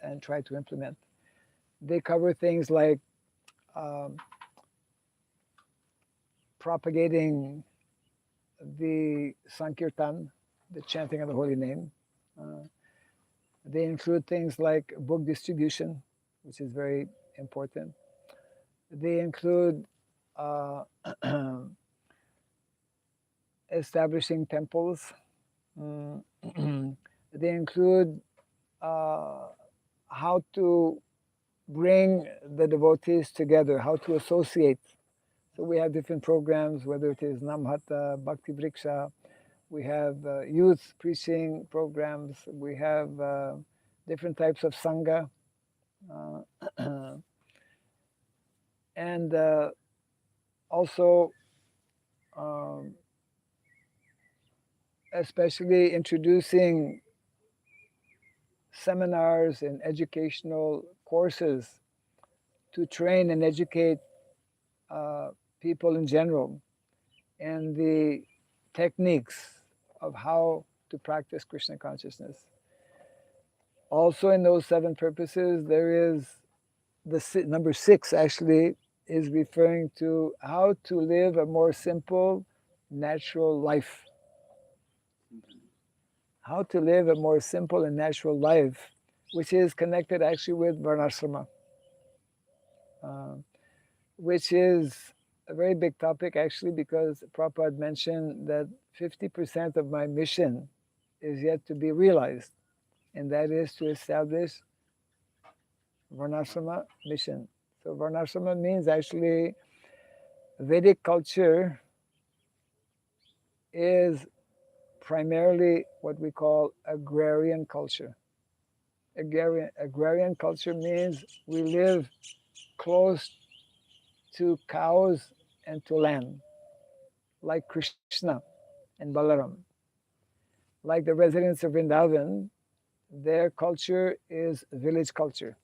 and try to implement. They cover things like propagating the Sankirtan, the chanting of the holy name. They include things like book distribution, which is very important. They include establishing temples. They include how to bring the devotees together, how to associate. So we have different programs, whether it is Namhata, Bhakti Vriksha, we have youth preaching programs, we have different types of Sangha, and also especially introducing seminars and educational courses to train and educate people in general and the techniques of how to practice Krishna consciousness. Also in those 7 purposes, there is the number 6 actually is referring to how to live a more simple, natural life. How to live a more simple and natural life, which is connected actually with Varnashrama, which is a very big topic actually, because Prabhupada mentioned that 50% of my mission is yet to be realized, and that is to establish Varnashrama mission. So Varnashrama means actually Vedic culture is primarily what we call agrarian culture. Agrarian culture means we live close to cows and to land, like Krishna and Balaram. Like the residents of Vrindavan, Their culture is village culture.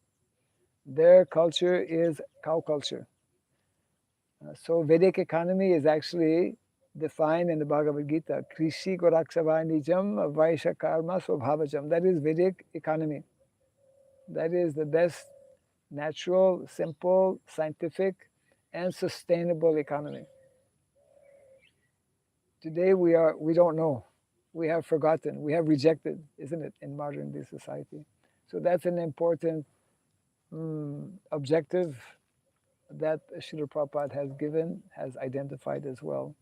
Their culture is cow culture. So Vedic economy is actually defined in the Bhagavad Gita. Krishi Gorakshavanijam Vaisha Karma Swabhavajam. That is Vedic economy. That is the best natural, simple, scientific, and sustainable economy. Today we don't know. We have forgotten. We have rejected, isn't it, in modern day society? So that's an important objective that Srila Prabhupada has identified as well.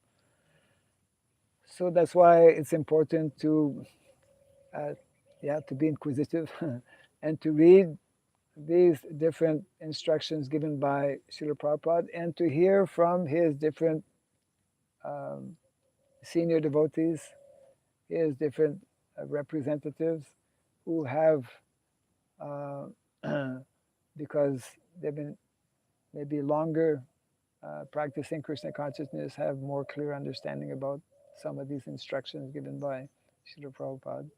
So that's why it's important to, to be inquisitive and to read these different instructions given by Srila Prabhupada and to hear from his different um, senior devotees, his different representatives who have, uh, because they've been maybe longer practicing Krishna consciousness, have more clear understanding about some of these instructions given by Srila Prabhupada.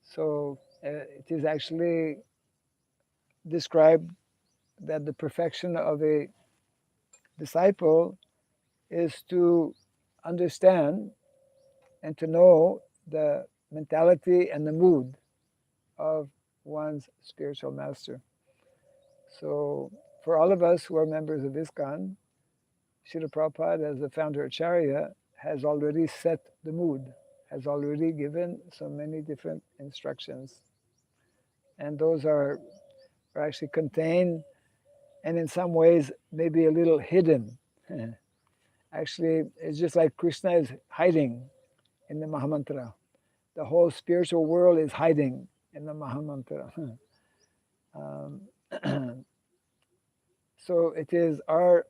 So it is actually described that the perfection of a disciple is to understand and to know the mentality and the mood of one's spiritual master. So for all of us who are members of ISKCON, Srila Prabhupada, as the founder Acharya, has already set the mood, has already given so many different instructions. And those are actually contained and in some ways maybe a little hidden. Actually, it's just like Krishna is hiding in the Mahamantra. The whole spiritual world is hiding in the Mahamantra. So it is our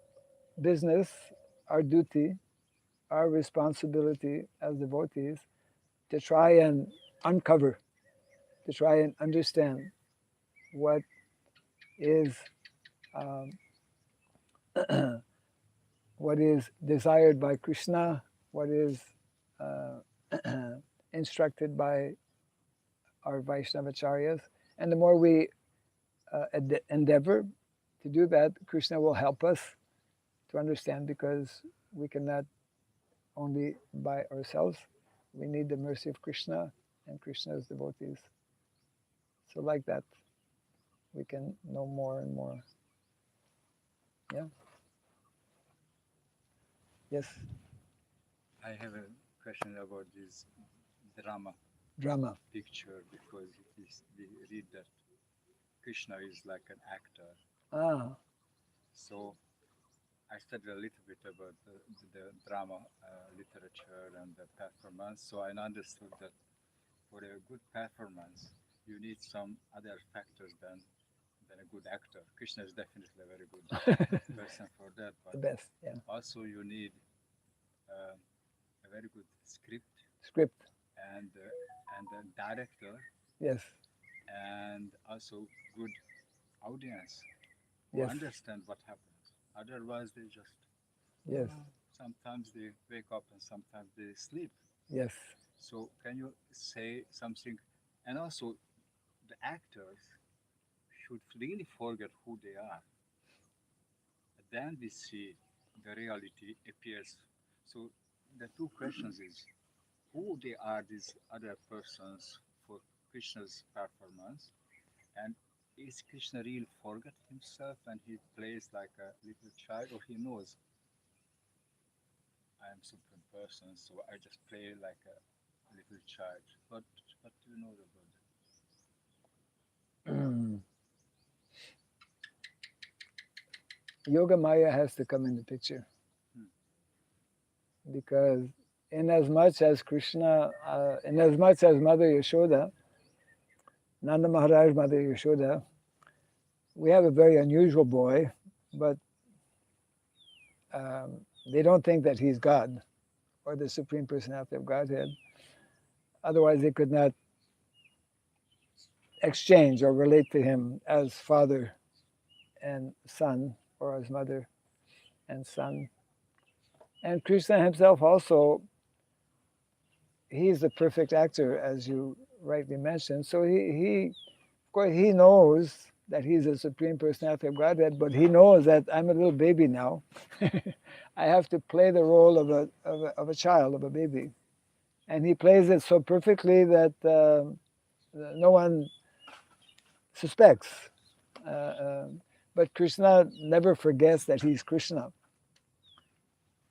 business, our duty, our responsibility as devotees to try and uncover, to try and understand what is um, what is desired by Krishna, what is uh, instructed by our Vaishnavacharyas. And the more we endeavor to do that, Krishna will help us to understand, because we cannot only by ourselves. We need the mercy of Krishna and Krishna's devotees. So like that, we can know more and more. Yeah. Yes. I have a question about this drama Drama. picture, because it is, we read that Krishna is like an actor. Ah. So I studied a little bit about the drama literature and the performance. So I understood that for a good performance, you need some other factors than a good actor. Krishna is definitely a very good person for that, The but best. Yeah. also you need a very good script Script. and a director, Yes. and also good audience who Yes. understand what happens. Otherwise, they just Yes. sometimes they wake up and sometimes they sleep. Yes. So can you say something? And also, the actors should really forget who they are. Then we see the reality appears. So the two questions is who they are, these other persons for Krishna's performance, and is Krishna really forget himself and he plays like a little child, or he knows I am supreme person, so I just play like a little child. What do you know about Yoga Maya has to come in the picture, because in as much as Krishna, in as much as Mother Yashoda, Nanda Maharaj, Mother Yashoda, we have a very unusual boy, but they don't think that he's God or the Supreme Personality of Godhead. Otherwise, they could not exchange or relate to him as father and son, or as mother and son. And Krishna himself also, he's the perfect actor, as you rightly mentioned. So of course, he knows that he's a Supreme Personality of Godhead, but he knows that I'm a little baby now. I have to play the role of a child, of a baby. And he plays it so perfectly that no one suspects. Uh, but Krishna never forgets that he's Krishna.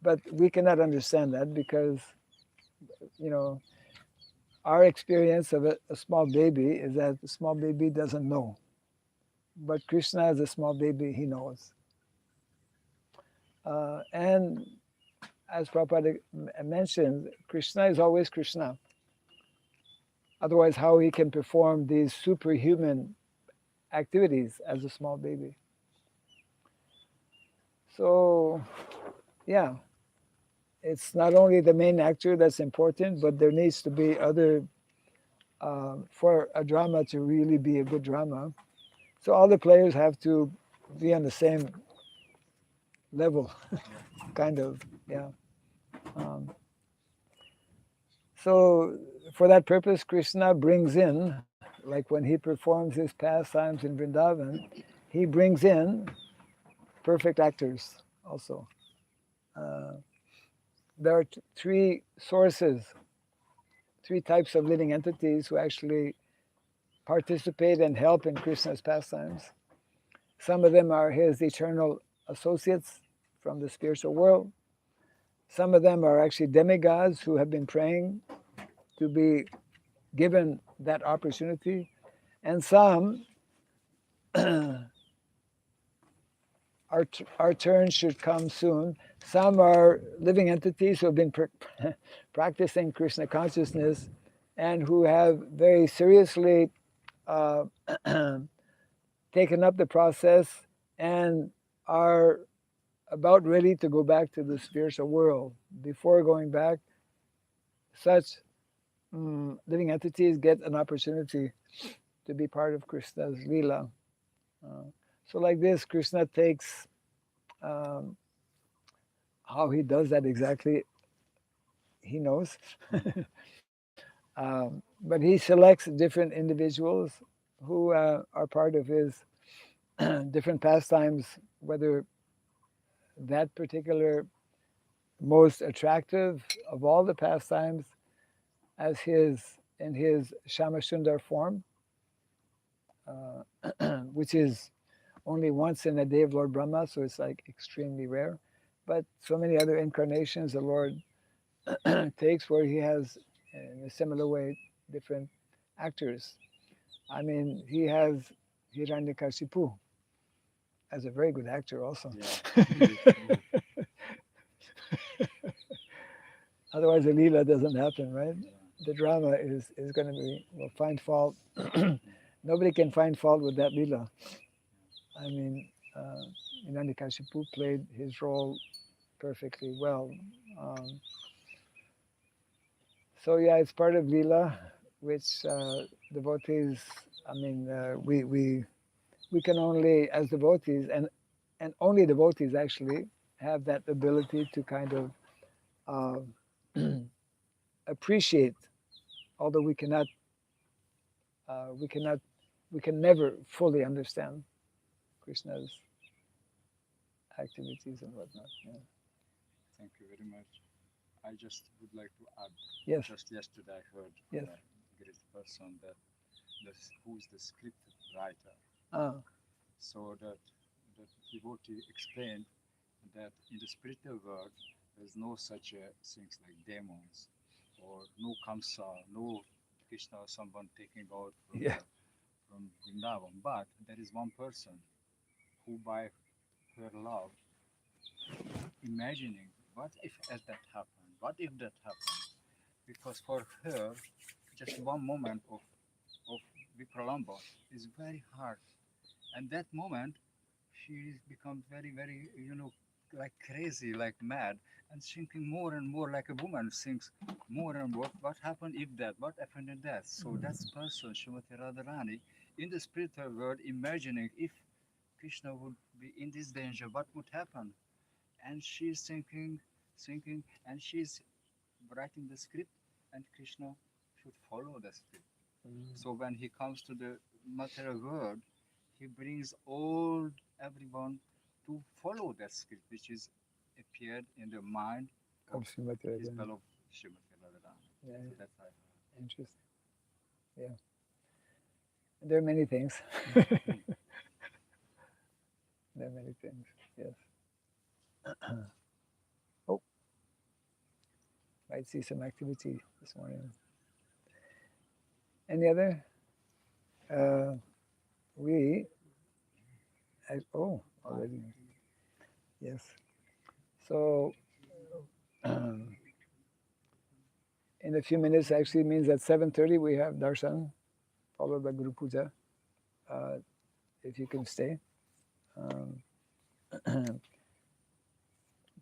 But we cannot understand that because, you know, our experience of a small baby is that the small baby doesn't know. But Krishna, as a small baby, he knows. And as Prabhupada mentioned, Krishna is always Krishna. Otherwise, how he can perform these superhuman activities as a small baby? So, yeah, it's not only the main actor that's important, but there needs to be other, for a drama to really be a good drama. So all the players have to be on the same level, kind of, yeah. Um, so for that purpose, Krishna brings in, like when he performs his pastimes in Vrindavan, he brings in perfect actors also. Uh, there are three sources, three types of living entities who actually participate and help in Krishna's pastimes. Some of them are his eternal associates from the spiritual world. Some of them are actually demigods who have been praying to be given that opportunity. And some, our turn should come soon. Some are living entities who have been practicing Krishna consciousness and who have very seriously uh, taken up the process and are about ready to go back to the spiritual world. Before going back, such living entities get an opportunity to be part of Krishna's Leela. Uh, so, like this, Krishna takes um, how he does that exactly, he knows. But he selects different individuals who are part of his different pastimes, whether that particular most attractive of all the pastimes as his in his Shamashundar form, which is only once in a day of Lord Brahma, so it's like extremely rare. But so many other incarnations the Lord takes where he has, in a similar way, different actors. I mean, he has Hiranyakashipu as a very good actor also. Yeah. Otherwise, the Leela doesn't happen, right? Yeah. The drama is going to be, will find fault. Nobody can find fault with that Leela. I mean, Hiranyakashipu played his role perfectly well. Um, so yeah, it's part of Leela, which devotees. I mean, we can only, as devotees, and only devotees actually have that ability to kind of appreciate, although we cannot, we can never fully understand Krishna's activities and whatnot. Yeah. Thank you very much. I just would like to add. Yes. Just yesterday, I heard Yes. from a great person that who is the script writer. Ah. So that devotee explained that in the spiritual world, there's no such things like demons, or no Kamsa, no Krishna or someone taking out Yeah. from Vrindavan. But there is one person who, by her love, imagining what if as that happened, what if that happened, because for her, just one moment of Vipralamba is very hard, and that moment she becomes very like crazy, like mad, and thinking more and more like a woman thinks more and more what happened if that, what happened in that. So that's person Srimati Radharani in the spiritual world imagining if Krishna would be in this danger, what would happen. And she's thinking, and she's writing the script, and Krishna should follow the script. So when he comes to the material world, he brings all everyone to follow that script, which is appeared in the mind Of of Srimati his Radharani. beloved Srimati Radharani. Yeah, So that's how. interesting. Yeah. There are many things. There are many things, yes. Oh, might see some activity this morning. Any other? Already. Yes. So, in a few minutes, actually means at 7:30 we have darshan, followed by Guru Puja. If you can stay,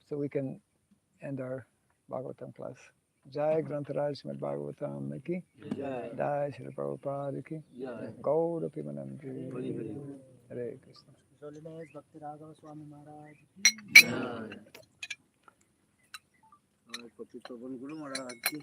so we can end our Bhagavatam class. Jai Grantaraj Srimad Bhagavatam ki, Jai Shri Prabhupada ki, Gaura Pimanandi, Hare Krishna. Solidaires Bhakti Raghava Swami Maharaj ki और पति पवन गुरु महाराज की